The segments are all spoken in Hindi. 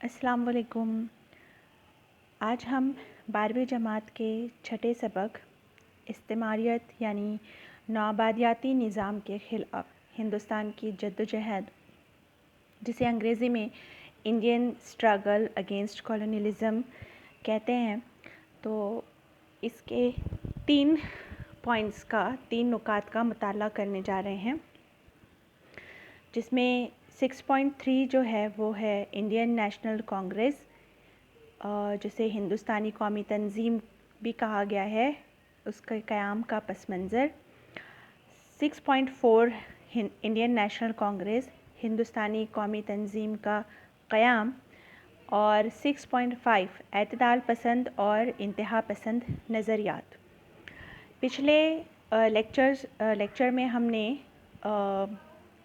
अस्सलाम वालेकुम। आज हम 12वीं जमात के छठे सबक इस्तेमारियत यानी नौआबादियाती निज़ाम के ख़िलाफ़ हिंदुस्तान की जद्दोजहद, जिसे अंग्रेज़ी में इंडियन स्ट्रगल अगेंस्ट कॉलोनियलिज़म कहते हैं, तो इसके 3 पॉइंट्स का 3 नुकात का मुताला करने जा रहे हैं, जिसमें 6.3 जो है वो है इंडियन नेशनल कांग्रेस, जिसे हिंदुस्तानी कौमी तंजीम भी कहा गया है, उसके क़याम का पस मंज़र। 6.4 इंडियन नेशनल कांग्रेस, हिंदुस्तानी कौमी तंजीम का क़याम। और 6.5 एतदाल पसंद और इंतहा पसंद नज़रियात। पिछले लेक्चर में हमने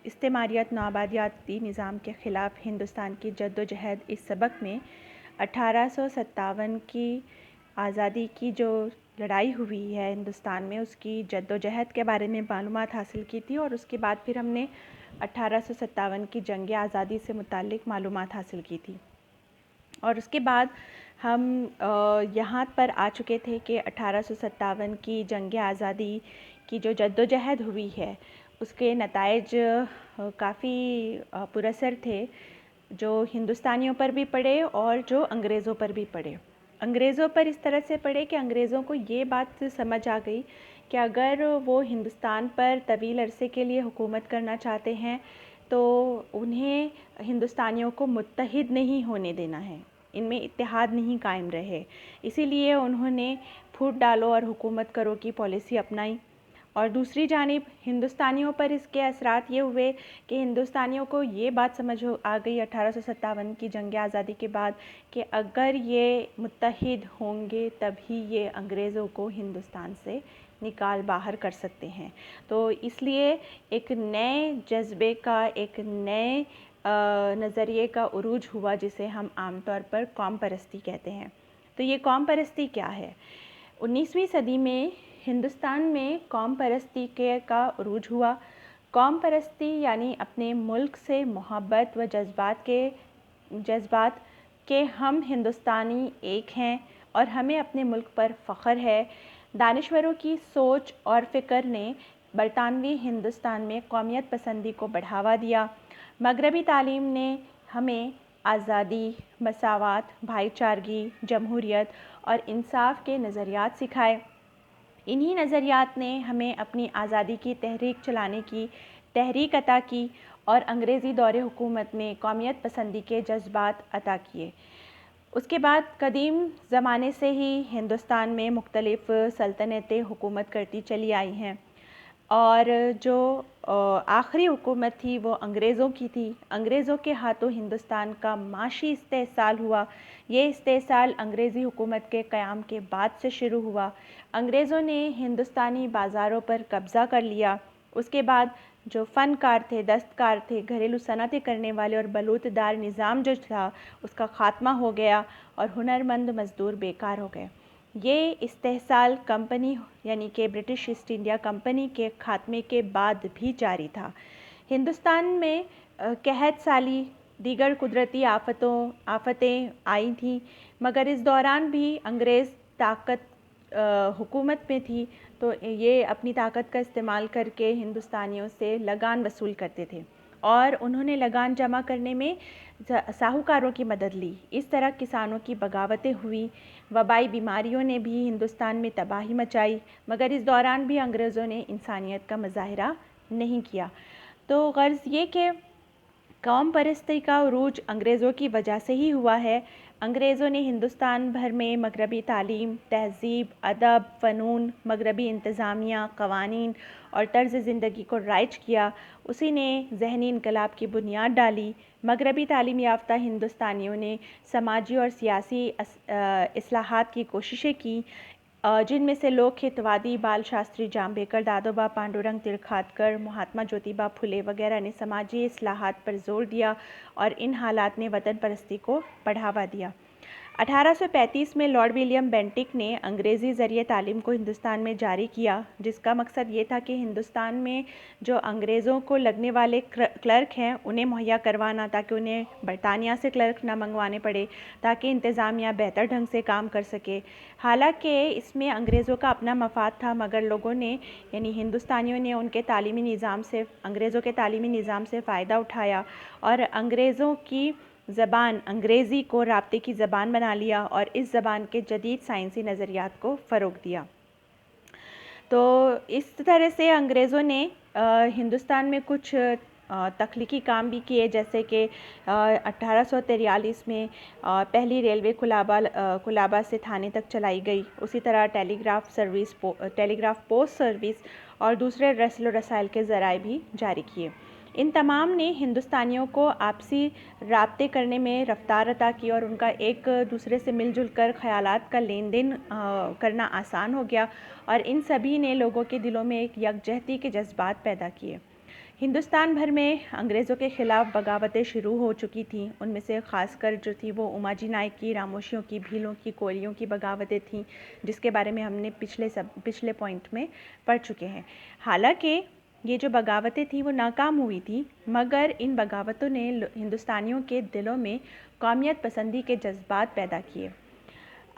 इस्तेमारियत नौआबादियाती निज़ाम के ख़िलाफ़ हिंदुस्तान की जद्दोजहद, इस सबक में 1857 की आज़ादी की जो लड़ाई हुई है हिंदुस्तान में, उसकी जद्दोजहद के बारे में मालूमात हासिल की थी। और उसके बाद फिर हमने 1857 की जंग आज़ादी से मुताल्लिक़ मालूमात हासिल की थी। और उसके बाद हम यहाँ पर आ चुके थे कि 1857 की जंग आज़ादी की जो जद्दोजहद हुई है, उसके नताइज काफ़ी पुरअसर थे, जो हिंदुस्तानियों पर भी पड़े और जो अंग्रेज़ों पर भी पड़े। अंग्रेज़ों पर इस तरह से पड़े कि अंग्रेज़ों को ये बात समझ आ गई कि अगर वो हिंदुस्तान पर तवील अरसे के लिए हुकूमत करना चाहते हैं तो उन्हें हिंदुस्तानियों को मुत्तहिद नहीं होने देना है, इनमें इत्तेहाद नहीं कायम रहे। इसीलिए उन्होंने फूट डालो और हुकूमत करो की पॉलिसी अपनाई। और दूसरी जानिब हिंदुस्तानियों पर इसके असरात ये हुए कि हिंदुस्तानियों को ये बात समझ आ गई 1857 की जंग आज़ादी के बाद कि अगर ये मुत्तहिद होंगे तभी ये अंग्रेज़ों को हिंदुस्तान से निकाल बाहर कर सकते हैं। तो इसलिए एक नए जज्बे का, एक नए नज़रिए का उरूज हुआ, जिसे हम आमतौर पर कौम परस्ती कहते हैं। तो ये कौम परस्ती क्या है? 19वीं सदी में हिंदुस्तान में कौम परस्ती का उरूज हुआ। कौम परस्ती यानी अपने मुल्क से मोहब्बत व जज्बात के हम हिंदुस्तानी एक हैं और हमें अपने मुल्क पर फ़ख्र है। दानिश्वरों की सोच और फ़िक्र ने बरतानवी हिंदुस्तान में कौमियत पसंदी को बढ़ावा दिया। मगरबी तालीम ने हमें आज़ादी, मसावात, भाईचारगी, जमहूरियत और इंसाफ के नज़रियात सिखाए। इन्हीं नज़रियात ने हमें अपनी आज़ादी की तहरीक चलाने की तहरीक अता की और अंग्रेज़ी दौरे हुकूमत में कौमियत पसंदी के जज्बात अता किए। उसके बाद कदीम ज़माने से ही हिंदुस्तान में मुख्तलिफ़ सल्तनतें हुकूमत करती चली आई हैं, और जो आखिरी हुकूमत थी वो अंग्रेज़ों की थी। अंग्रेज़ों के हाथों हिंदुस्तान का माशी इस्तेहसाल हुआ। ये इस्तेहसाल अंग्रेज़ी हुकूमत के क़याम के बाद से शुरू हुआ। अंग्रेज़ों ने हिंदुस्तानी बाज़ारों पर कब्ज़ा कर लिया। उसके बाद जो फ़नकार थे, दस्तकार थे, घरेलू सनतें करने वाले और बलूतदार निज़ाम जो था, उसका ख़ात्मा हो गया और हुनरमंद मज़दूर बेकार हो गए। ये इस्तेहसाल कंपनी यानी कि ब्रिटिश ईस्ट इंडिया कंपनी के ख़ात्मे के बाद भी जारी था। हिंदुस्तान में कहत साली, दीगर कुदरती आफ़तें आई थीं, मगर इस दौरान भी अंग्रेज़ ताकत हुकूमत में थी, तो ये अपनी ताकत का इस्तेमाल करके हिंदुस्तानियों से लगान वसूल करते थे और उन्होंने लगान जमा करने में साहूकारों की मदद ली। इस तरह किसानों की बगावतें हुई। वबाई बीमारियों ने भी हिंदुस्तान में तबाही मचाई, मगर इस दौरान भी अंग्रेज़ों ने इंसानियत का मुज़ाहरा नहीं किया। तो गर्ज़ ये कि कौम परस्ती का उरूज अंग्रेज़ों की वजह से ही हुआ है। अंग्रेज़ों ने हिंदुस्तान भर में मगरबी तालीम, तहज़ीब, अदब, फ़नून, मगरबी इंतज़ामिया, क़वानीन और तर्ज़ ज़िंदगी को राइज किया। उसी ने ज़हनी इनकलाब की बुनियाद डाली। मगरबी तालीम याफ्ता हिंदुस्तानियों ने समाजी और सियासी इस्लाहात की कोशिशें की, जिनमें से लोक हितवादी बाल शास्त्री जाम्बेकर, दादोबा पांडुरंग तिरखातकर, महात्मा ज्योतिबा फुले वगैरह ने समाजी इस्लाहात पर जोर दिया और इन हालात ने वतन परस्ती को बढ़ावा दिया। 1835 में लॉर्ड विलियम बेंटिक ने अंग्रेज़ी ज़रिए तालीम को हिंदुस्तान में जारी किया, जिसका मकसद ये था कि हिंदुस्तान में जो अंग्रेज़ों को लगने वाले क्लर्क हैं उन्हें मुहैया करवाना, ताकि उन्हें बरतानिया से क्लर्क ना मंगवाने पड़े, ताकि इंतज़ामिया बेहतर ढंग से काम कर सके। हालांकि इसमें अंग्रेज़ों का अपना मफाद था, मगर लोगों ने यानी हिंदुस्तानियों ने उनके तालीमी निज़ाम से अंग्रेज़ों के तालीमी निज़ाम से फ़ायदा उठाया और अंग्रेज़ों की ज़बान अंग्रेज़ी को राब्ते की ज़बान बना लिया और इस ज़बान के जदीद साइंसी नज़रियात को फ़रोग़ दिया। तो इस तरह से अंग्रेज़ों ने हिंदुस्तान में कुछ तख्लीकी काम भी किए, जैसे कि 1843 में पहली रेलवे कुलाबा से थाने तक चलाई गई। उसी तरह टेलीग्राफ पोस्ट सर्विस और दूसरे रस्ल रसायल के ज़राए भी जारी किए। इन तमाम ने हिंदुस्तानियों को आपसी राब्ते करने में रफ्तार अता की और उनका एक दूसरे से मिलजुल कर ख़यालात का लेन देन करना आसान हो गया और इन सभी ने लोगों के दिलों में एक यकजहती के जज्बात पैदा किए। हिंदुस्तान भर में अंग्रेज़ों के ख़िलाफ़ बगावतें शुरू हो चुकी थीं। उनमें से ख़ासकर जो थी वो उमाजी नायक की, रामोशियों की, भीलों की, कोलियों की बगावतें थीं, जिसके बारे में हमने पिछले पॉइंट में पढ़ चुके हैं। हालांकि ये जो बगावतें थीं वो नाकाम हुई थी, मगर इन बगावतों ने हिंदुस्तानियों के दिलों में कौमियत पसंदी के जज्बात पैदा किए।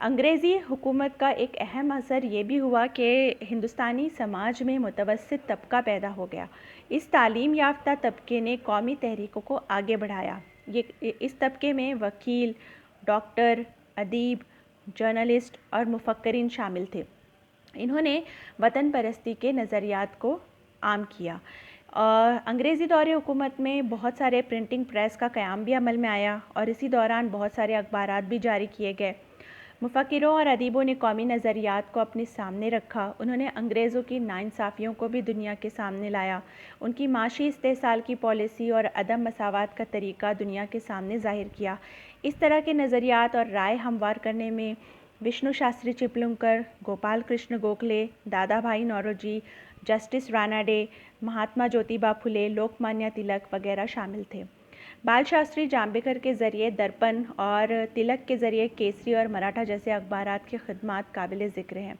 अंग्रेज़ी हुकूमत का एक अहम असर ये भी हुआ कि हिंदुस्तानी समाज में मुतवस्सित तबका पैदा हो गया। इस तालीम याफ्ता तबके ने कौमी तहरीकों को आगे बढ़ाया। इस तबके में वकील, डॉक्टर, अदीब, जर्नलिस्ट और मुफक्किरीन शामिल थे। इन्होंने वतन परस्ती के नज़रियात को आम किया। अंग्रेज़ी दौरे हुकूमत में बहुत सारे प्रिंटिंग प्रेस का क़याम भी अमल में आया और इसी दौरान बहुत सारे अखबारात भी जारी किए गए। मुफक्किरों और अदीबों ने कौमी नज़रियात को अपने सामने रखा। उन्होंने अंग्रेज़ों की नाइंसाफ़ियों को भी दुनिया के सामने लाया। उनकी माशी इस्तेहसाल की पॉलिसी और अदम मसावात का तरीक़ा दुनिया के सामने ज़ाहिर किया। इस तरह के नज़रियात और राय हमवार करने में विष्णु शास्त्री चिपलुंकर, गोपाल कृष्ण गोखले, दादा भाई नौरोजी, जस्टिस रानाडे, महात्मा ज्योतिबा फुले, लोकमान्य तिलक वगैरह शामिल थे। बाल शास्त्री जाम्बेकर के ज़रिए दर्पण और तिलक के ज़रिए केसरी और मराठा जैसे अखबारात की खिदमात काबिल ज़िक्र हैं।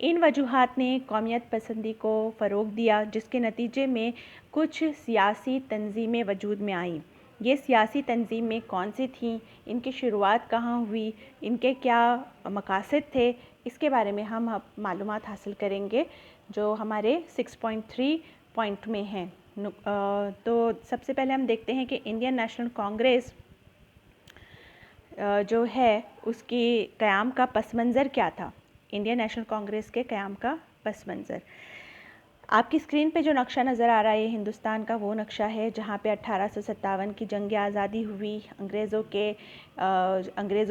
इन वजूहात ने कौमियत पसंदी को फ़रोग़ दिया, जिसके नतीजे में कुछ सियासी तंजीमें वजूद में आईं। ये सियासी तंजीमें कौन सी थीं, इनकी शुरुआत कहाँ हुई, इनके क्या मकासद थे, इसके बारे में हम मालूमात हासिल करेंगे जो हमारे 6.3 पॉइंट में हैं। तो सबसे पहले हम देखते हैं कि इंडियन नेशनल कांग्रेस जो है उसकी क़याम का पस मंज़र क्या था। इंडियन नेशनल कांग्रेस के क़याम का पस मंज़र आपकी स्क्रीन पे जो नक्शा नज़र आ रहा है हिंदुस्तान का, वो नक्शा है जहाँ पे 1857 की जंग आज़ादी हुई। अंग्रेज़ों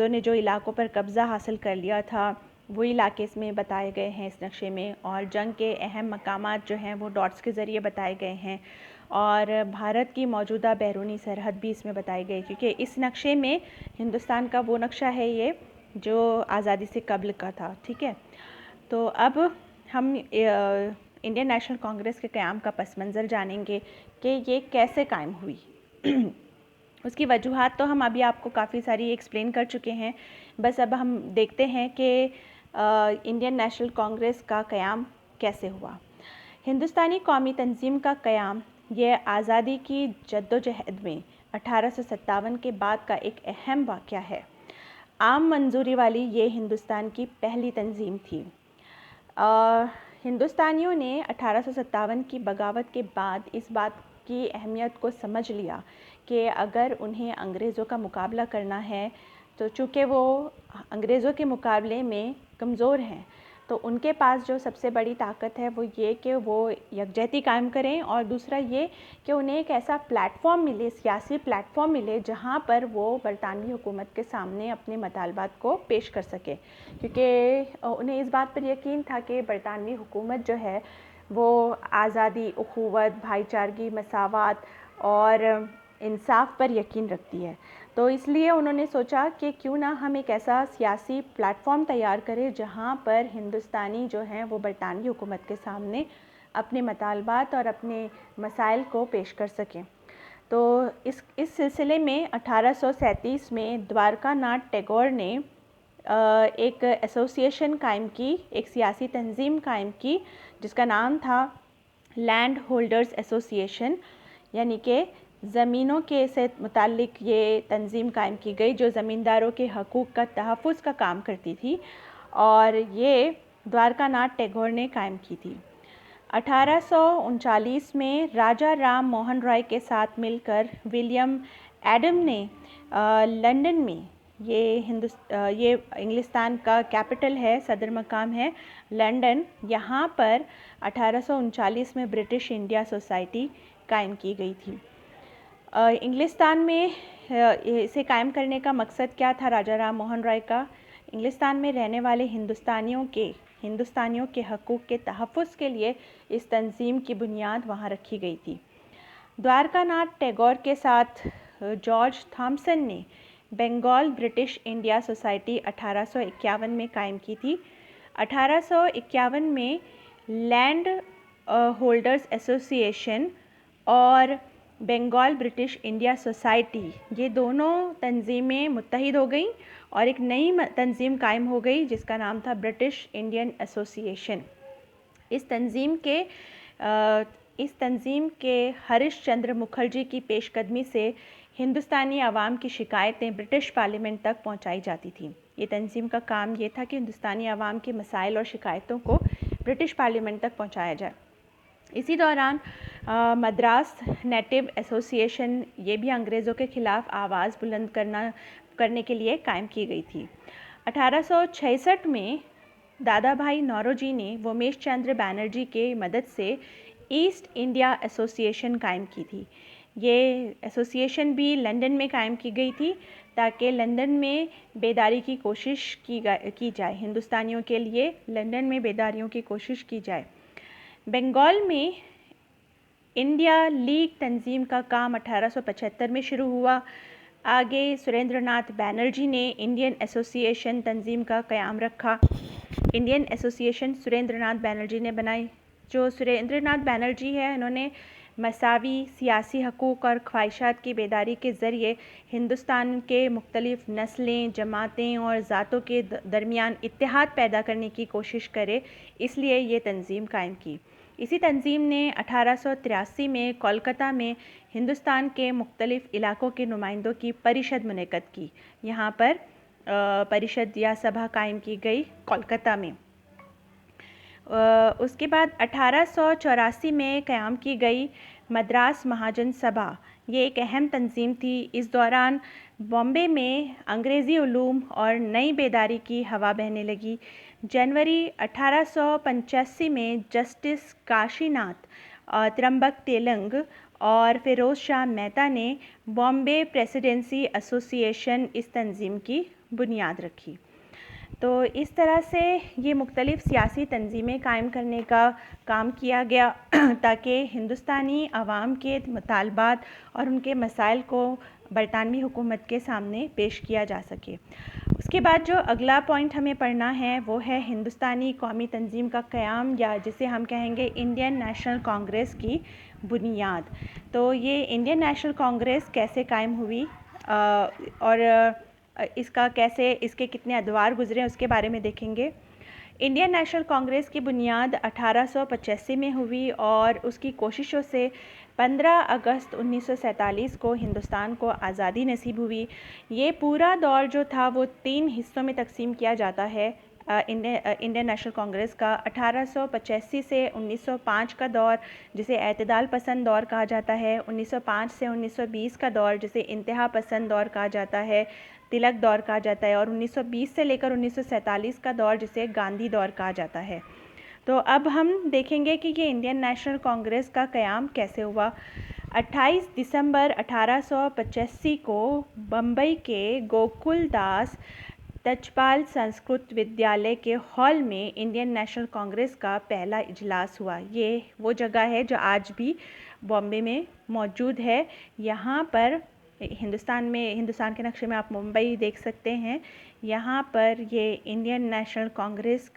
ने जो इलाकों पर कब्ज़ा हासिल कर लिया था वो इलाके इसमें बताए गए हैं इस नक्शे में, और जंग के अहम मकामात जो हैं वो डॉट्स के ज़रिए बताए गए हैं और भारत की मौजूदा बैरूनी सरहद भी इसमें बताई गई, क्योंकि इस नक्शे में हिंदुस्तान का वो नक्शा है ये जो आज़ादी से कब्ल का था। ठीक है, तो अब हम इंडियन नेशनल कांग्रेस के क़याम का पस मंज़र जानेंगे कि ये कैसे कायम हुई। उसकी वजूहात तो हम अभी आपको काफ़ी सारी एक्सप्लेन कर चुके हैं। बस अब हम देखते हैं कि इंडियन नेशनल कांग्रेस का क़याम कैसे हुआ। हिंदुस्तानी कौमी तंजीम का क़याम ये आज़ादी की जद्दोजहद में 1857 के बाद का एक अहम वाक़या है। आम मंजूरी वाली ये हिंदुस्तान की पहली तंजीम थी। हिंदुस्तानियों ने 1857 की बगावत के बाद इस बात की अहमियत को समझ लिया कि अगर उन्हें अंग्रेज़ों का मुकाबला करना है, तो चूँकि वो अंग्रेज़ों के मुकाबले में कमज़ोर हैं, तो उनके पास जो सबसे बड़ी ताकत है वो ये कि वो यकजहती कायम करें, और दूसरा ये कि उन्हें एक ऐसा प्लेटफॉर्म मिले, सियासी प्लेटफॉर्म मिले, जहाँ पर वो बरतानवी हुकूमत के सामने अपने मतालबात को पेश कर सके, क्योंकि उन्हें इस बात पर यकीन था कि बरतानवी हुकूमत जो है वो आज़ादी, उखुवत, भाईचारगी, मसावत और इंसाफ पर यकीन रखती है। तो इसलिए उन्होंने सोचा कि क्यों ना हम एक ऐसा सियासी प्लेटफॉर्म तैयार करें जहाँ पर हिंदुस्तानी जो हैं वो बरतानवी हुकूमत के सामने अपने मतालबात और अपने मसाइल को पेश कर सकें। तो इस सिलसिले में 1837 में द्वारका नाथ टैगोर ने एक एसोसिएशन कायम की, एक सियासी तंजीम कायम की जिसका नाम था लैंड होल्डर्स एसोसिएशन, यानी कि ज़मीनों के से मुताल्लिक ये तंजीम कायम की गई जो ज़मींदारों के हकूक़ का तहफ़्फ़ुज़ का काम करती थी, और ये द्वारकानाथ टैगोर ने कायम की थी। 1839 में राजा राम मोहन रॉय के साथ मिलकर विलियम एडम ने लंदन में, ये इंग्लिस्तान का कैपिटल है, सदर मकाम है लंदन, यहाँ पर 1839 में ब्रिटिश इंडिया सोसाइटी कायम की गई थी। इंग्लिस्तान में इसे कायम करने का मकसद क्या था राजा राम मोहन रॉय का? इंग्लिस्तान में रहने वाले हिंदुस्तानियों के हकूक़ के तहफ़्फ़ुज़ के लिए इस तंजीम की बुनियाद वहाँ रखी गई थी। द्वारकानाथ टैगोर के साथ जॉर्ज थॉमसन ने बंगाल ब्रिटिश इंडिया सोसाइटी 1851 में कायम की थी। 1851 में लैंड होल्डर्स एसोसिएशन और बंगाल ब्रिटिश इंडिया सोसाइटी, ये दोनों तंजीमें मुत्तहिद हो गई और एक नई तंजीम कायम हो गई जिसका नाम था ब्रिटिश इंडियन एसोसिएशन। इस तंजीम के हरीश चंद्र मुखर्जी की पेशकदमी से हिंदुस्तानी आवाम की शिकायतें ब्रिटिश पार्लियामेंट तक पहुंचाई जाती थी। ये तंजीम का काम ये था कि हिंदुस्तानी आवाम के मसाइल और शिकायतों को ब्रिटिश पार्लियामेंट तक पहुंचाया जाए। इसी दौरान मद्रास नेटिव एसोसिएशन, ये भी अंग्रेज़ों के ख़िलाफ़ आवाज़ बुलंद करने के लिए कायम की गई थी। 1866 में दादा भाई नौरोजी ने वोमेश चंद्र बैनर्जी के मदद से ईस्ट इंडिया एसोसिएशन कायम की थी। ये एसोसिएशन भी लंदन में कायम की गई थी ताकि लंदन में बेदारी की कोशिश की जाए, हिंदुस्तानियों के लिए लंदन में बेदारियों की कोशिश की जाए। बंगाल में इंडिया लीग तंजीम का काम 1875 में शुरू हुआ। आगे सुरेंद्रनाथ बैनर्जी ने इंडियन एसोसिएशन तंजीम का क़याम रखा। इंडियन एसोसिएशन सुरेंद्रनाथ बैनर्जी ने बनाई। जो सुरेंद्रनाथ बैनर्जी है, इन्होंने मसावी सियासी हकूक़ और ख्वाहिशात की बेदारी के ज़रिए हिंदुस्तान के मुख्तलिफ़ नस्लें, जमातें और ज़ातों के दरमियान इत्तेहाद पैदा करने की कोशिश करे, इसलिए ये तंजीम कायम की। इसी तंजीम ने 1883 में कोलकाता में हिंदुस्तान के मुख्तलिफ़ इलाक़ों के नुमाइंदों की परिषद मुनक़्क़द की। यहाँ पर परिषद या सभा कायम की गई कोलकाता में। उसके बाद 1884 में क़याम की गई मद्रास महाजन सभा, ये एक अहम तंजीम थी। इस दौरान बॉम्बे में अंग्रेज़ी उलूम और नई बेदारी की हवा बहने लगी। जनवरी 1885 में जस्टिस काशीनाथ, त्र्यंबक तेलंग और फ़िरोज़ शाह मेहता ने बॉम्बे प्रेसिडेंसी एसोसिएशन, इस तंजीम की बुनियाद रखी। तो इस तरह से ये मुख्तलिफ़ सियासी तंजीमें कायम करने का काम किया गया ताकि हिंदुस्तानी आवाम के मुतालबात और उनके मसाइल को बरतानवी हुकूमत के सामने पेश किया जा सके। उसके बाद जो अगला पॉइंट हमें पढ़ना है वो है हिंदुस्तानी कौमी तंजीम का क़याम, या जिसे हम कहेंगे इंडियन नेशनल कांग्रेस की बुनियाद। तो ये इंडियन नेशनल कांग्रेस कैसे कायम हुई और इसके कितने अदवार गुजरे उसके बारे में देखेंगे। इंडियन नेशनल कांग्रेस की बुनियाद 1885 में हुई और उसकी कोशिशों से 15 अगस्त 1947 को हिंदुस्तान को आज़ादी नसीब हुई। ये पूरा दौर जो था वो 3 हिस्सों में तकसीम किया जाता है। इंडियन नेशनल कांग्रेस का 1885 से 1905 का दौर, जिसे एतदाल पसंद दौर कहा जाता है, 1905 से 1920 का दौर, जिसे इंतहा पसंद दौर कहा जाता है, तिलक दौर कहा जाता है, और 1920 से लेकर 1947 का दौर, जिसे गांधी दौर कहा जाता है। तो अब हम देखेंगे कि ये इंडियन नेशनल कांग्रेस का क़याम कैसे हुआ। 28 दिसंबर 1885 को बम्बई के गोकुलदास तजपाल संस्कृत विद्यालय के हॉल में इंडियन नेशनल कांग्रेस का पहला इजलास हुआ। ये वो जगह है जो आज भी बॉम्बे में मौजूद है। यहाँ पर हिंदुस्तान के नक्शे में आप मुंबई देख सकते हैं। यहाँ पर ये इंडियन नेशनल कांग्रेस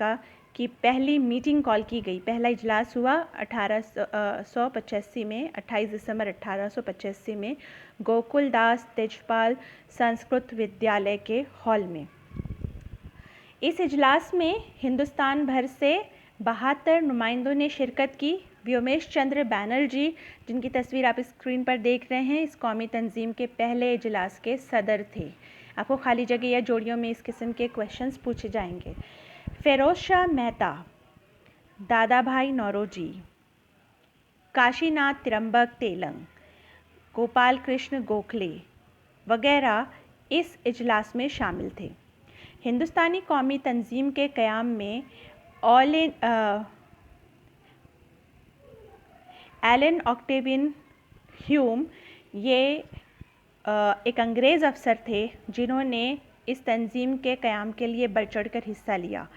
की पहली मीटिंग कॉल की गई, पहला इजलास हुआ 1885 में, 28 दिसंबर 1885 में गोकुलदास तेजपाल संस्कृत विद्यालय के हॉल में। इस इजलास में हिंदुस्तान भर से 72 नुमाइंदों ने शिरकत की। व्योमेश चंद्र बैनर्जी, जिनकी तस्वीर आप स्क्रीन पर देख रहे हैं, इस कौमी तंजीम के पहले इजलास के सदर थे। आपको खाली जगह या जोड़ियों में इस किस्म के क्वेश्चंस पूछे जाएंगे। फिरोज शाह मेहता, दादा भाई नौरोजी, काशीनाथ त्र्यंबक तेलंग, गोपाल कृष्ण गोखले वगैरह इस इजलास में शामिल थे। हिंदुस्तानी कौमी तंजीम के क़याम में एलन ऑक्टेवियन ह्यूम ये एक अंग्रेज़ अफसर थे जिन्होंने इस तंजीम के क़याम के लिए बढ़ चढ़कर हिस्सा लिया,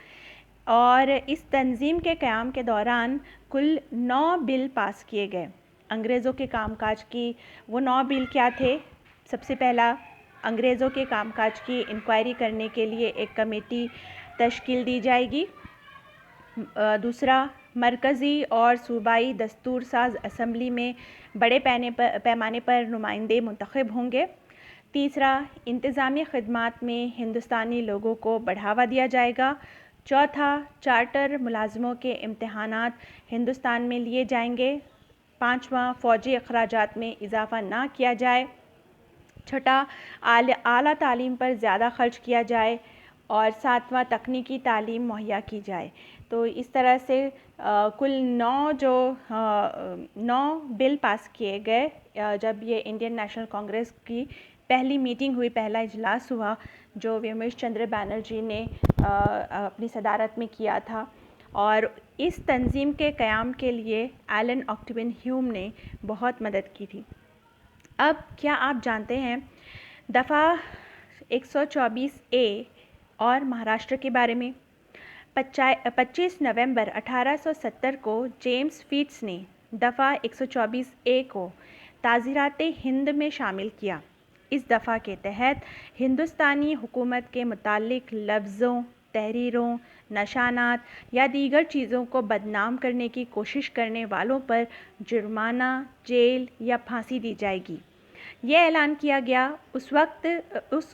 और इस तंजीम के क़याम के दौरान कुल 9 बिल पास किए गए। अंग्रेज़ों के कामकाज की वो 9 बिल क्या थे? सबसे पहला, अंग्रेज़ों के कामकाज की इंक्वायरी करने के लिए एक कमेटी तश्कील दी जाएगी। दूसरा, मरकज़ी और सूबाई दस्तूर साज असम्बली में बड़े पैमाने पर नुमाइंदे मुंतखब होंगे। तीसरा, इंतज़ामी खिदमात में हिंदुस्तानी लोगों को बढ़ावा दिया जाएगा। चौथा, चार्टर मुलाजमों के इम्तहानात हिंदुस्तान में लिए जाएंगे। पाँचवा, फ़ौजी अखराजात में इजाफ़ा ना किया जाए। छठा, आला तालीम पर ज़्यादा ख़र्च किया जाए। और सातवां, तकनीकी तालीम मुहैया की जाए। तो इस तरह से कुल 9 बिल पास किए गए जब ये इंडियन नेशनल कांग्रेस की पहली मीटिंग हुई, पहला इजलास हुआ, जो व्योमेश चंद्र बैनर्जी ने अपनी सदारत में किया था। और इस तंजीम के क़याम के लिए एलन ऑक्टेवियन ह्यूम ने बहुत मदद की थी। अब क्या आप जानते हैं दफ़ा 124A और महाराष्ट्र के बारे में? 25 नवंबर 1870 को जेम्स फीट्स ने दफ़ा 124A को ताज़ीरात हिंद में शामिल किया। इस दफ़ा के तहत हिंदुस्तानी हुकूमत के मुताल्लिक लफ्ज़ों, तहरीरों, नशानात या दीगर चीज़ों को बदनाम करने की कोशिश करने वालों पर जुर्माना, जेल या फांसी दी जाएगी। यह ऐलान किया गया। उस वक्त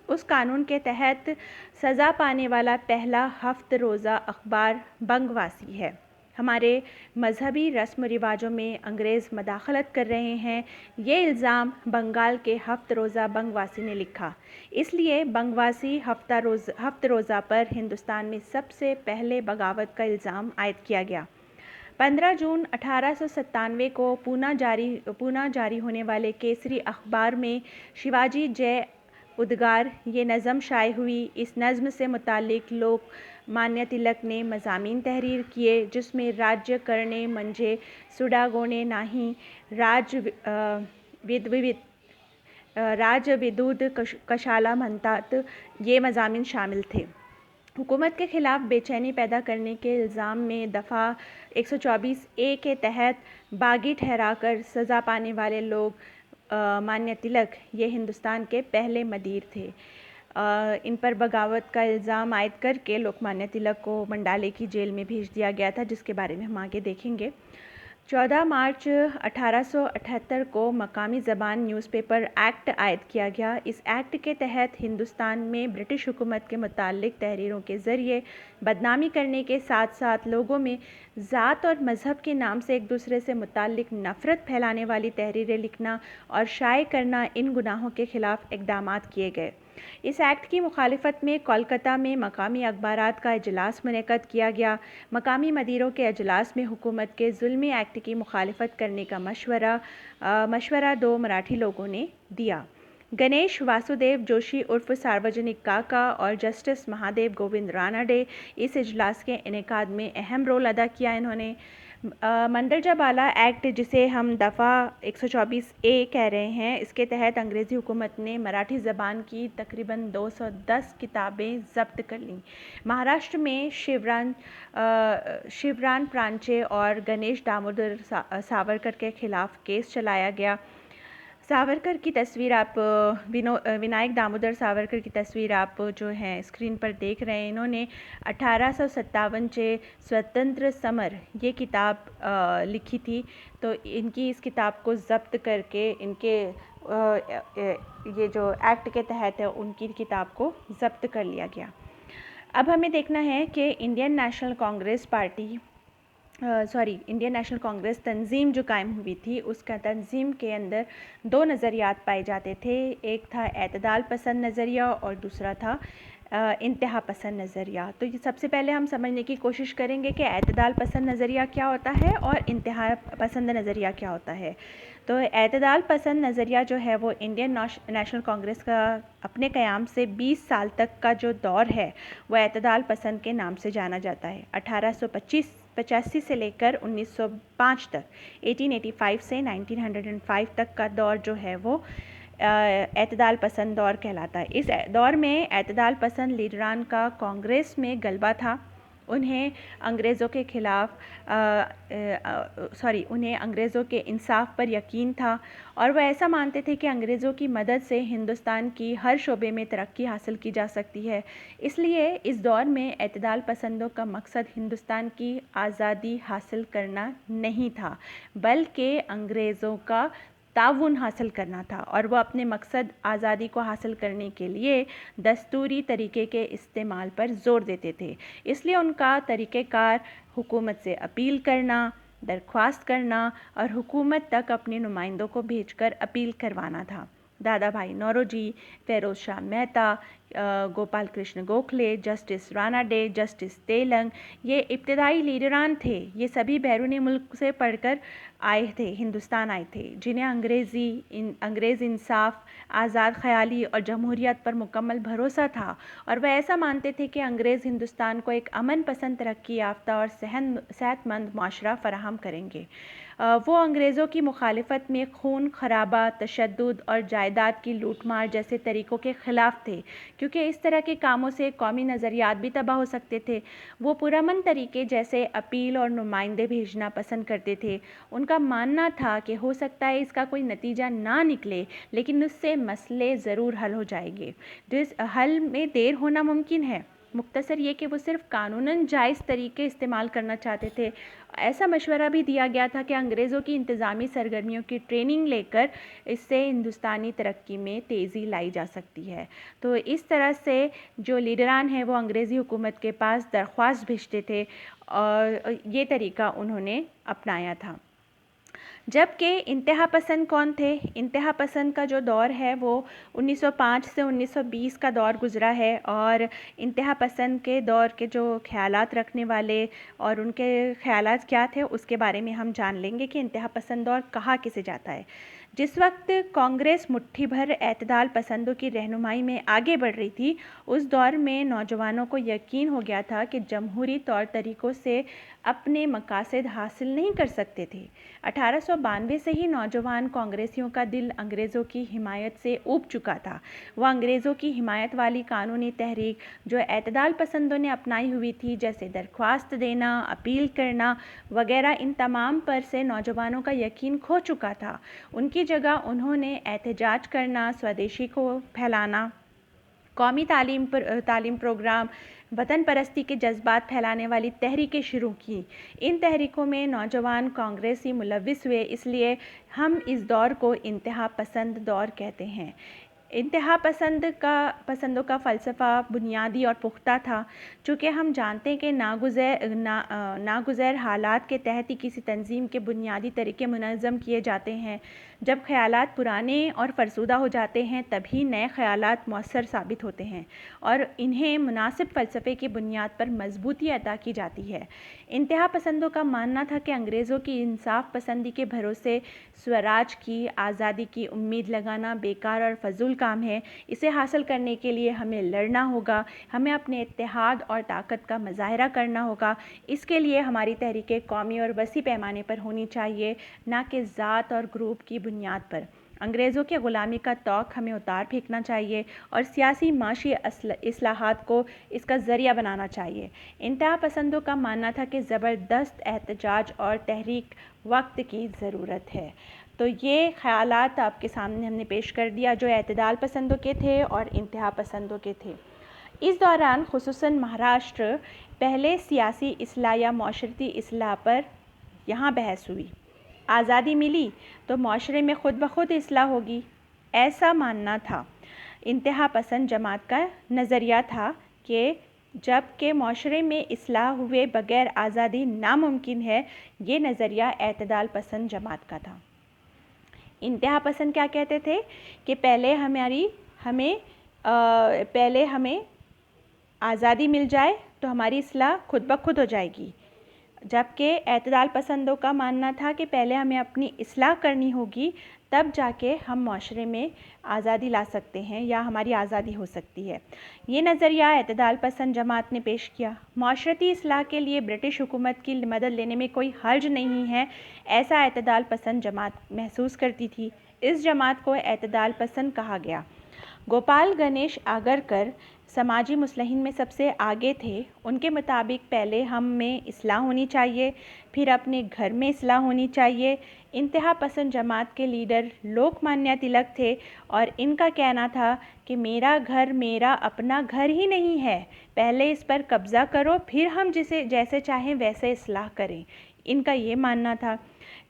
उस कानून के तहत सज़ा पाने वाला पहला हफ्त रोज़ा अखबार बंगवासी है। हमारे मजहबी रस्म रिवाजों में अंग्रेज़ मदाखलत कर रहे हैं, ये इल्ज़ाम बंगाल के हफ्त रोज़ा बंगवासी ने लिखा। इसलिए बंगवासी हफ्त रोज़ा पर हिंदुस्तान में सबसे पहले बगावत का इल्ज़ाम आयद किया गया। 15 जून 1897 को पूना जारी होने वाले केसरी अखबार में शिवाजी जय उद्गार ये नज़म शाये हुई। इस नज़म से मुताल्लिक लोकमान्य तिलक ने मज़ामीन तहरीर किए, जिसमें राज्य करने मंजे सुडागोने नाही, राज विदुद कशाला म्हणतात, ये मज़ामीन शामिल थे। हुकूमत के ख़िलाफ़ बेचैनी पैदा करने के इल्ज़ाम में दफ़ा 124A के तहत बागी ठहराकर सज़ा पाने वाले मान्य तिलक ये हिंदुस्तान के पहले मदीर थे। इन पर बगावत का इल्ज़ाम आयद करके लोकमान्य तिलक को मंडाले की जेल में भेज दिया गया था, जिसके बारे में हम आगे देखेंगे। 14 मार्च 1878 को मकामी ज़बान न्यूज़पेपर एक्ट आयद किया गया। इस एक्ट के तहत हिंदुस्तान में ब्रिटिश हुकूमत के मुताल्लिक तहरीरों के ज़रिए बदनामी करने के साथ साथ लोगों में ज़ात और मज़हब के नाम से एक दूसरे से मुताल्लिक नफ़रत फैलाने वाली तहरीरें लिखना और शाये करना, इन गुनाहों के ख़िलाफ़ इक़दामात किए गए। इस एक्ट की मुखालिफत में कोलकाता में मकामी अखबारात का इजलास मुनक़्क़द किया गया। मकामी मदीरों के इजलास में हुकूमत के ज़ुल्मी एक्ट की मुखालिफत करने का मशवरा 2 मराठी लोगों ने दिया। गणेश वासुदेव जोशी उर्फ सार्वजनिक काका और जस्टिस महादेव गोविंद रानाडे इस इजलास के इनेकाद में अहम रोल अदा किया। इन्होंने मंदरजा बाला एक्ट, जिसे हम दफ़ा 124A कह रहे हैं, इसके तहत अंग्रेज़ी हुकूमत ने मराठी ज़बान की तकरीबन 210 किताबें ज़ब्त कर लीं। महाराष्ट्र में शिवरान प्रांचे और गणेश दामोदर सावरकर के ख़िलाफ़ केस चलाया गया। सावरकर की तस्वीर आप विनायक दामोदर सावरकर की तस्वीर आप जो है स्क्रीन पर देख रहे हैं। इन्होंने 1857 से स्वतंत्र समर ये किताब लिखी थी। तो इनकी इस किताब को ज़ब्त करके इनके ये जो एक्ट के तहत है उनकी किताब को ज़ब्त कर लिया गया। अब हमें देखना है कि Indian National Congress party Indian National Congress तंजीम जो कायम हुई थी, उसका तंजीम के अंदर दो नज़रियात पाए जाते थे। एक था एतदाल पसंद नज़रिया और दूसरा था इंतहा पसंद नज़रिया। तो ये सबसे पहले हम समझने की कोशिश करेंगे कि एतदाल पसंद नज़रिया क्या होता है और इंतहा पसंद नज़रिया क्या होता है। तो एतदाल पसंद नज़रिया जो है वो इंडियन नेशनल कांग्रेस का अपने क़याम से 20 साल तक का जो दौर है वो एतदाल पसंद के नाम से जाना जाता है। 1885 से लेकर 1905 तक, 1885 से 1905 तक का दौर जो है वो एतदाल पसंद दौर कहलाता है। इस दौर में एतदाल पसंद लीडरान का कांग्रेस में गलबा था। उन्हें अंग्रेज़ों के ख़िलाफ़ उन्हें अंग्रेज़ों के इंसाफ पर यकीन था और वह ऐसा मानते थे कि अंग्रेज़ों की मदद से हिंदुस्तान की हर शोबे में तरक्की हासिल की जा सकती है। इसलिए इस दौर में एतदाल पसंदों का मकसद हिंदुस्तान की आज़ादी हासिल करना नहीं था, बल्कि अंग्रेज़ों का ताउन हासिल करना था और वह अपने मकसद आज़ादी को हासिल करने के लिए दस्तूरी तरीके के इस्तेमाल पर ज़ोर देते थे। इसलिए उनका तरीक़ेकार हुकूमत से अपील करना, दरख्वास्त करना और हुकूमत तक अपने नुमाइंदों को भेजकर अपील करवाना था। Dadabhai Naoroji, Pherozeshah Mehta, Gopal Krishna Gokhale, justice Ranade, justice Telang, ये इब्तदाई लीडरान थे। ये सभी बैरूनी मुल्क से पढ़कर आए थे, हिंदुस्तान आए थे, जिन्हें अंग्रेज़ इंसाफ, आज़ाद ख़याली और जमहूरियत पर मुकम्मल भरोसा था और वह ऐसा मानते थे कि अंग्रेज़ हिंदुस्तान को एक अमन पसंद, तरक्की याफ्ता और सेहतमंद माशरा फ़राहम करेंगे। वो अंग्रेज़ों की मुखालिफत में खून खराबा, तशद्दुद और जायदाद की लूटमार जैसे तरीक़ों के ख़िलाफ़ थे, क्योंकि इस तरह के कामों से कौमी नज़रियात भी तबाह हो सकते थे। वो पुरअमन तरीक़े जैसे अपील और नुमाइंदे भेजना पसंद करते थे। उनका मानना था कि हो सकता है इसका कोई नतीजा ना निकले, लेकिन उससे मसले ज़रूर हल हो जाएंगे। जिस हल में देर होना मुमकिन है। मुख्तसर ये कि वो सिर्फ़ कानूनन जायज़ तरीके इस्तेमाल करना चाहते थे। ऐसा मशवरा भी दिया गया था कि अंग्रेज़ों की इंतज़ामी सरगर्मियों की ट्रेनिंग लेकर इससे हिंदुस्तानी तरक्की में तेज़ी लाई जा सकती है। तो इस तरह से जो लीडरान हैं वो अंग्रेज़ी हुकूमत के पास दरख्वास्त भेजते थे और ये तरीक़ा उन्होंने अपनाया था। जबकि इंतहा पसंद कौन थे? इंतहा पसंद का जो दौर है वो 1905 से 1920 का दौर गुज़रा है और इंतहा पसंद के दौर के जो ख़यालात रखने वाले और उनके ख़यालात क्या थे उसके बारे में हम जान लेंगे कि इंतहा पसंद दौर कहा किसे जाता है। जिस वक्त कांग्रेस मुट्ठी भर एतदाल पसंदों की रहनुमाई में आगे बढ़ रही थी, उस दौर में नौजवानों को यकीन हो गया था कि जमहूरी तौर तरीक़ों से अपने मकासद हासिल नहीं कर सकते थे। 1892 से ही नौजवान कांग्रेसियों का दिल अंग्रेज़ों की हिमायत से ऊब चुका था। वह अंग्रेज़ों की हिमायत वाली कानूनी तहरीक जो एतदाल पसंदों ने अपनाई हुई थी, जैसे दरख्वास्त देना, अपील करना वगैरह, इन तमाम पर से नौजवानों का यकीन खो चुका था। उनकी जगह उन्होंने एहतजाज करना, स्वदेशी को फैलाना, कौमी तालीम प्रोग्राम, वतन परस्ती के जज्बात फैलाने वाली तहरीकें शुरू की। इन तहरीकों में नौजवान कांग्रेसी मुलव्विस हुए, इसलिए हम इस दौर को इंतहा पसंद दौर कहते हैं। इंतहा पसंदों का फ़लसफ़ा बुनियादी और पुख्ता था। चूँकि हम जानते हैं कि नागुज़ैर हालात के तहत ही किसी तंज़ीम के बुनियादी तरीक़े मुनज़्ज़म किए जाते हैं। जब ख़यालात पुराने और फ़रसुदा हो जाते हैं तभी नए ख़यालात मौसर साबित होते हैं और इन्हें मुनासिब फ़लसफ़े की बुनियाद पर मजबूती अता की जाती है। इंतहा पसंदों का मानना था कि अंग्रेज़ों की इंसाफ पसंदी के भरोसे स्वराज की, आज़ादी की उम्मीद लगाना बेकार और फ़जूल काम है। इसे हासिल करने के लिए हमें लड़ना होगा, हमें अपने इत्तेहाद और ताकत का मुज़ाहरा करना होगा। इसके लिए हमारी तहरीकें कौमी और वसी पैमाने पर होनी चाहिए, ना कि ज़ात और ग्रुप की बुनियाद पर। अंग्रेज़ों की ग़ुलामी का तौक हमें उतार फेंकना चाहिए और सियासी माशी इस्लाहात को इसका ज़रिया बनाना चाहिए। इंतहा पसंदों का मानना था कि ज़बरदस्त एहतजाज और तहरीक वक्त की ज़रूरत है। तो ये ख़यालात आपके सामने हमने पेश कर दिया जो एतदाल पसंदों के थे और इंतहा पसंदों के थे। इस दौरान ख़ुसूसन महाराष्ट्र पहले सियासी इस्लाह या मौशरती इस्लाह पर यहाँ बहस हुई। आज़ादी मिली तो माशरे में ख़ुद ब खुद इस्लाह होगी, ऐसा मानना था। इंतहा पसंद जमात का नज़रिया था कि जबकि माशरे में इस्लाह हुए बग़ैर आज़ादी नामुमकिन है, ये नज़रिया एतदाल पसंद जमात का था। इंतहा पसंद क्या कहते थे कि पहले हमें आज़ादी मिल जाए तो हमारी इस्लाह खुद ब खुद हो जाएगी, जबकि एतदाल पसंदों का मानना था कि पहले हमें अपनी इस्लाह करनी होगी, तब जाके हम माशरे में आज़ादी ला सकते हैं या हमारी आज़ादी हो सकती है। ये नज़रिया एतदाल पसंद जमात ने पेश किया। माशरती इस्लाह के लिए ब्रिटिश हुकूमत की मदद लेने में कोई हर्ज नहीं है, ऐसा एतदाल पसंद जमात महसूस करती थी। इस जमात को एतदाल पसंद कहा गया। गोपाल गणेश आगरकर समाजी मुस्लिहीन में सबसे आगे थे। उनके मुताबिक पहले हम में इस्लाह होनी चाहिए, फिर अपने घर में इस्लाह होनी चाहिए। इंतहा पसंद जमात के लीडर लोकमान्य तिलक थे और इनका कहना था कि मेरा घर मेरा अपना घर ही नहीं है, पहले इस पर कब्ज़ा करो, फिर हम जिसे जैसे चाहें वैसे इस्लाह करें। इनका ये मानना था।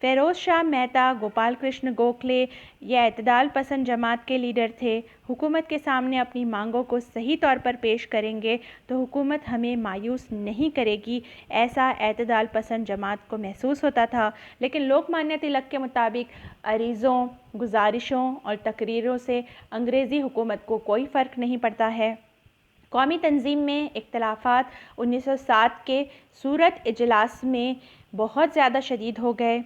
फ़िरोज़ शाह मेहता, गोपाल कृष्ण गोखले ये एतदाल पसंद जमात के लीडर थे। हुकूमत के सामने अपनी मांगों को सही तौर पर पेश करेंगे तो हुकूमत हमें मायूस नहीं करेगी, ऐसा एतदाल पसंद जमात को महसूस होता था। लेकिन लोकमान्य तिलक के मुताबिक अरीज़ों, गुजारिशों और तकरीरों से अंग्रेज़ी हुकूमत को कोई फ़र्क नहीं पड़ता है। कौमी तंजीम में इख्तलाफात 1907 के सूरत इजलास में बहुत ज़्यादा शदीद हो गए।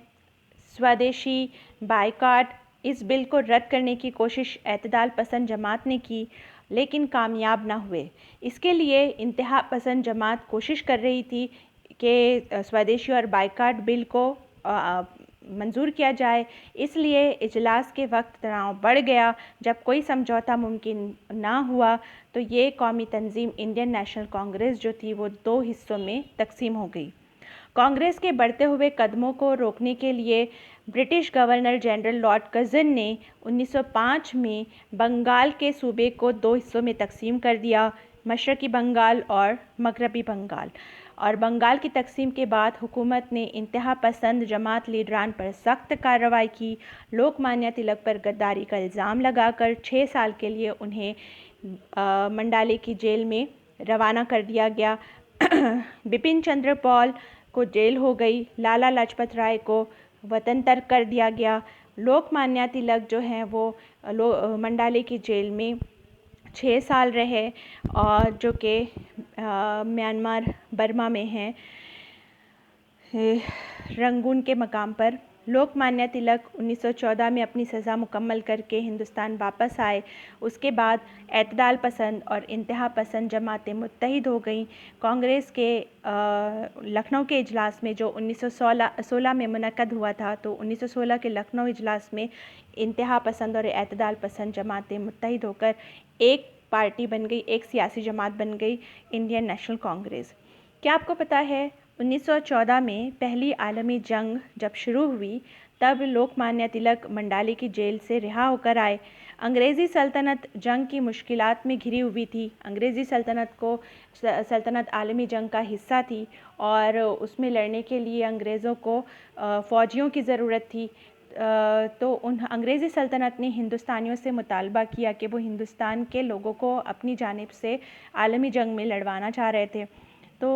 स्वदेशी बायकाट इस बिल को रद्द करने की कोशिश एतदाल पसंद जमात ने की, लेकिन कामयाब ना हुए। इसके लिए इंतहा पसंद जमात कोशिश कर रही थी कि स्वदेशी और बायकाट बिल को मंजूर किया जाए। इसलिए इजलास के वक्त तनाव बढ़ गया। जब कोई समझौता मुमकिन ना हुआ तो ये कौमी तंजीम इंडियन नेशनल कांग्रेस जो थी वो 2 हिस्सों में तकसीम हो गई। कांग्रेस के बढ़ते हुए कदमों को रोकने के लिए British governor general Lord Curzon ने 1905 में बंगाल के सूबे को 2 हिस्सों में तकसीम कर दिया, मशरक़ी बंगाल और मगरबी बंगाल। और बंगाल की तकसीम के बाद हुकूमत ने इंतहा पसंद जमात लीडरान पर सख्त कार्रवाई की। लोकमान्य तिलक पर गद्दारी का इल्ज़ाम लगाकर 6 साल के लिए उन्हें मंडाले की जेल में रवाना कर दिया गया। बिपिन चंद्र पॉल को जेल हो गई। लाला लाजपत राय को वतन तर्क कर दिया गया। लोकमान्य तिलक जो हैं वो मंडाले की जेल में 6 साल रहे और जो कि म्यांमार बर्मा में हैं, रंगून के मकाम पर। लोकमान्य तिलक 1914 में अपनी सज़ा मुकम्मल करके हिंदुस्तान वापस आए। उसके बाद एतदाल पसंद और इंतहा पसंद जमातें मुत्तहिद हो गईं। कांग्रेस के लखनऊ के इजलास में जो 1916 में मुनक़्क़द हुआ था, तो 1916 के लखनऊ इजलास में इंतहा पसंद और एतदाल पसंद जमातें मुत्तहिद होकर एक पार्टी बन गई, एक सियासी जमात बन गई, इंडियन नेशनल कांग्रेस। क्या आपको पता है 1914 में पहली आलमी जंग जब शुरू हुई तब लोकमान्य तिलक मंडाले की जेल से रिहा होकर आए। अंग्रेज़ी सल्तनत जंग की मुश्किलात में घिरी हुई थी। अंग्रेज़ी सल्तनत आलमी जंग का हिस्सा थी और उसमें लड़ने के लिए अंग्रेज़ों को फ़ौजियों की ज़रूरत थी। तो उन अंग्रेज़ी सल्तनत ने हिंदुस्तानियों से मुतालबा किया कि वो हिंदुस्तान के लोगों को अपनी जानिब से आलमी जंग में लड़वाना चाह रहे थे। तो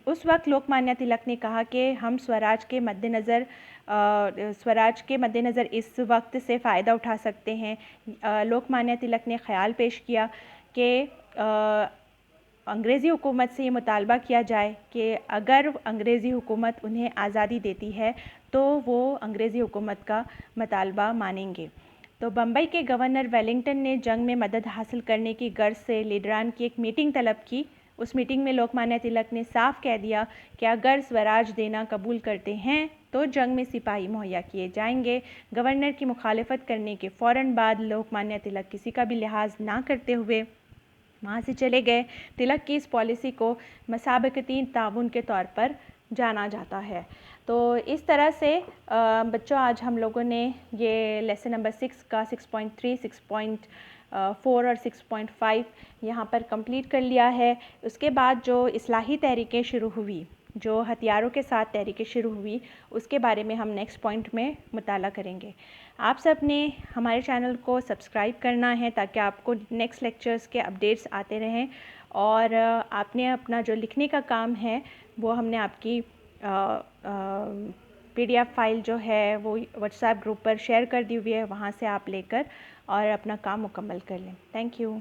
उस वक्त लोकमान्य तिलक ने कहा कि हम स्वराज के मद्देनज़र इस वक्त से फ़ायदा उठा सकते हैं। लोकमान्य तिलक ने ख़याल पेश किया कि अंग्रेज़ी हुकूमत से ये मुतालबा किया जाए कि अगर अंग्रेज़ी हुकूमत उन्हें आज़ादी देती है तो वो अंग्रेज़ी हुकूमत का मुतालबा मानेंगे। तो बम्बई के गवर्नर वेलिंगटन ने जंग में मदद हासिल करने की गर्ज से लीडरान की एक मीटिंग तलब की। उस मीटिंग में लोकमान्य तिलक ने साफ कह दिया कि अगर स्वराज देना कबूल करते हैं तो जंग में सिपाही मुहैया किए जाएंगे। गवर्नर की मुखालिफत करने के फ़ौरन बाद लोकमान्य तिलक किसी का भी लिहाज ना करते हुए वहाँ से चले गए। तिलक की इस पॉलिसी को मसाबकती ताउन के तौर पर जाना जाता है। तो इस तरह से बच्चों आज हम लोगों ने ये लेसन नंबर 6 का 6.3, 6.4 और 6.5 यहाँ पर कंप्लीट कर लिया है। उसके बाद जो इस्लाही तहरीकें शुरू हुई जो हथियारों के साथ तहरीकें शुरू हुई उसके बारे में हम नेक्स्ट पॉइंट में मुताला करेंगे। आप सब ने हमारे चैनल को सब्सक्राइब करना है ताकि आपको नेक्स्ट लेक्चर्स के अपडेट्स आते रहें, और आपने अपना जो लिखने का काम है वो हमने आपकी PDF फाइल जो है वो व्हाट्सएप ग्रुप पर शेयर कर दी हुई है, वहाँ से आप लेकर और अपना काम मुकम्मल कर लें। Thank you.